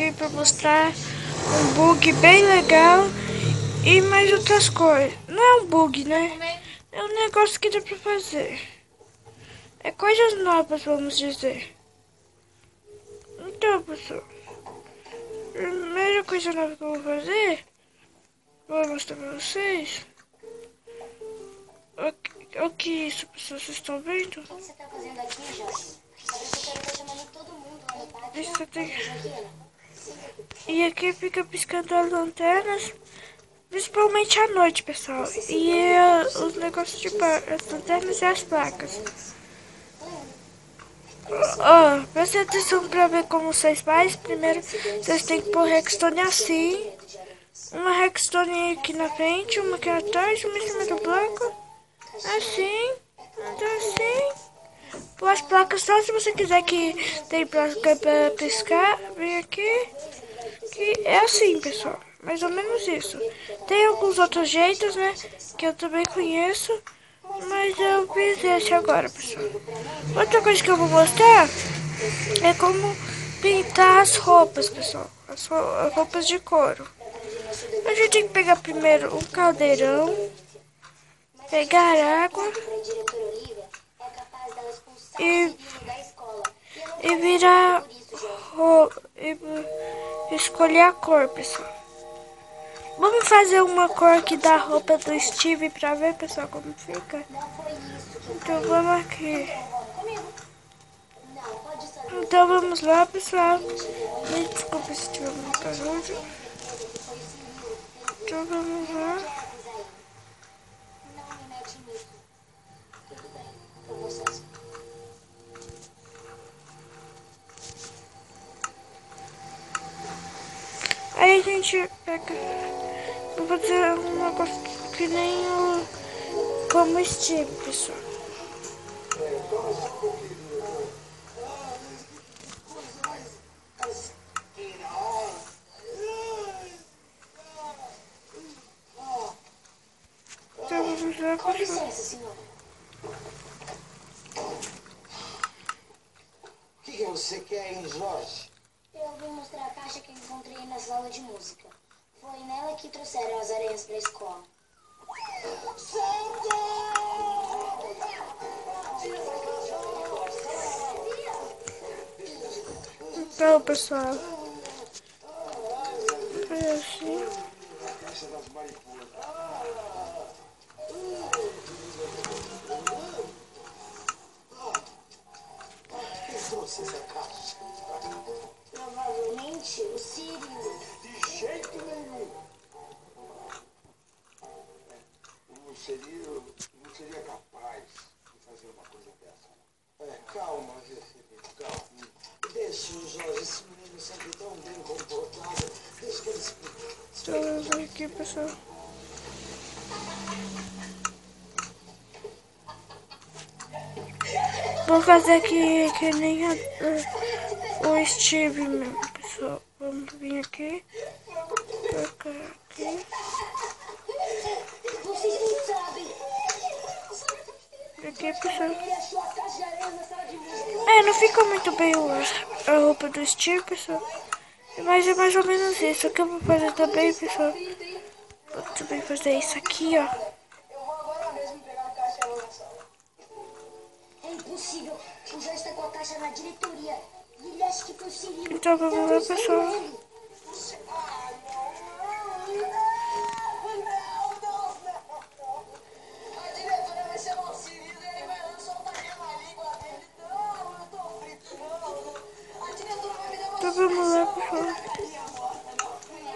aqui para mostrar um bug bem legal e mais outras coisas. Não é um bug, né? É um negócio que dá para fazer. É coisas novas, vamos dizer. Então, pessoal, a primeira coisa nova que eu vou fazer, vou mostrar para vocês. O que é isso, pessoal? Vocês estão vendo? O que você tá fazendo aqui, Jorge? Parece que eu quero estar chamando todo mundo lá no parque. Isso tem... Joaquina? E aqui fica piscando as lanternas, principalmente à noite, pessoal. E os negócios de as lanternas e as placas. Ó, preste atenção pra ver como vocês fazem. Primeiro, vocês têm que pôr redstone assim. Uma redstone aqui na frente, uma aqui atrás, uma em cima do bloco. Assim, assim. Pôr as placas só se você quiser que tem placa pra piscar. Vem aqui. Que é assim, pessoal. Mais ou menos isso. Tem alguns outros jeitos, né? Que eu também conheço. Mas eu fiz esse agora, pessoal. Outra coisa que eu vou mostrar é como pintar as roupas, pessoal. As roupas de couro. A gente tem que pegar primeiro um caldeirão, pegar água e virar e escolher a cor, pessoal. Vamos fazer uma cor que dá a roupa do Steve pra ver, pessoal, como fica. Então vamos aqui. Então vamos lá, pessoal. Me desculpa se tiver muito barulho. Então vamos lá. Aí a gente pega. Vou fazer um negócio que nem o. Como Steve, pessoal. Então vamos lá, Com pessoal. licença, senhora. O que você quer, hein, Jorge? Eu vim mostrar a caixa que encontrei nas aulas de música. Foi nela que trouxeram as aranhas pra escola. Então, pessoal. É assim. Quem trouxe essa caixa? Provavelmente o Sirius. De jeito nenhum. Não seria capaz de fazer uma coisa dessa. Calma, Jefferino, calma. Deixa o Jorge, esse menino sempre tão bem comportado. Deixa que ele explique. Então vamos aqui, pessoal. Vou fazer aqui que nem o Steve mesmo, pessoal. Vamos vir aqui. Colocar aqui. Vocês não sabem. Aqui, pessoal. Ele achou a caixa de aranhas na sala de música. É, não fica muito bem a roupa do Steve, pessoal. Mas é mais ou menos isso. O que eu vou fazer também, pessoal. Vou também fazer isso aqui, ó. Eu vou agora mesmo pegar a caixa lá na sala. É impossível. O Jorge está com a caixa na diretoria. E ele acha que foi o Sirius. Então vamos lá, pessoal. A diretora vai chamar o Cirilo e ele vai soltar a língua dele. Não, eu tô brincando. A diretora vai me dar uma Então vamos lá, pessoal. uma baleia morta.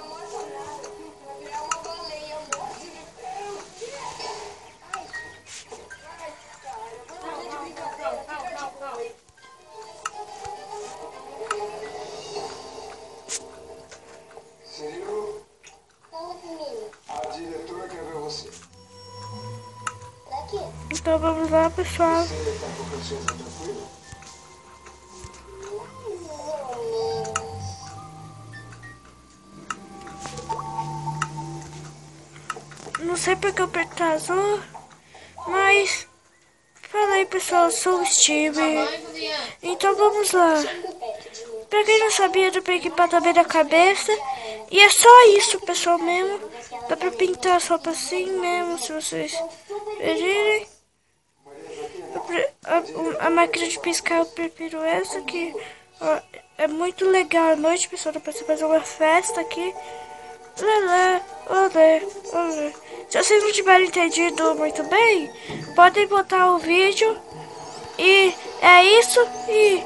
Cirilo, Fala comigo. a diretora quer ver você. Pra quê? Então vamos lá, pessoal. Você tá com a consciência tranquila? Não sei porque eu apertei azul, mas fala aí, pessoal, eu sou o Steve. Então vamos lá. Chega perto de mim. Pra quem não sabia, dá pra equipar também da cabeça. E é só isso, pessoal, mesmo. Dá pra pintar as roupas assim mesmo, se vocês verem. A máquina de piscar eu prefiro essa aqui. Ó, é muito legal à noite, pessoal. Dá pra você fazer uma festa aqui. Olé, olé, olé. Se vocês não tiverem entendido muito bem, podem botar o vídeo. E é isso. E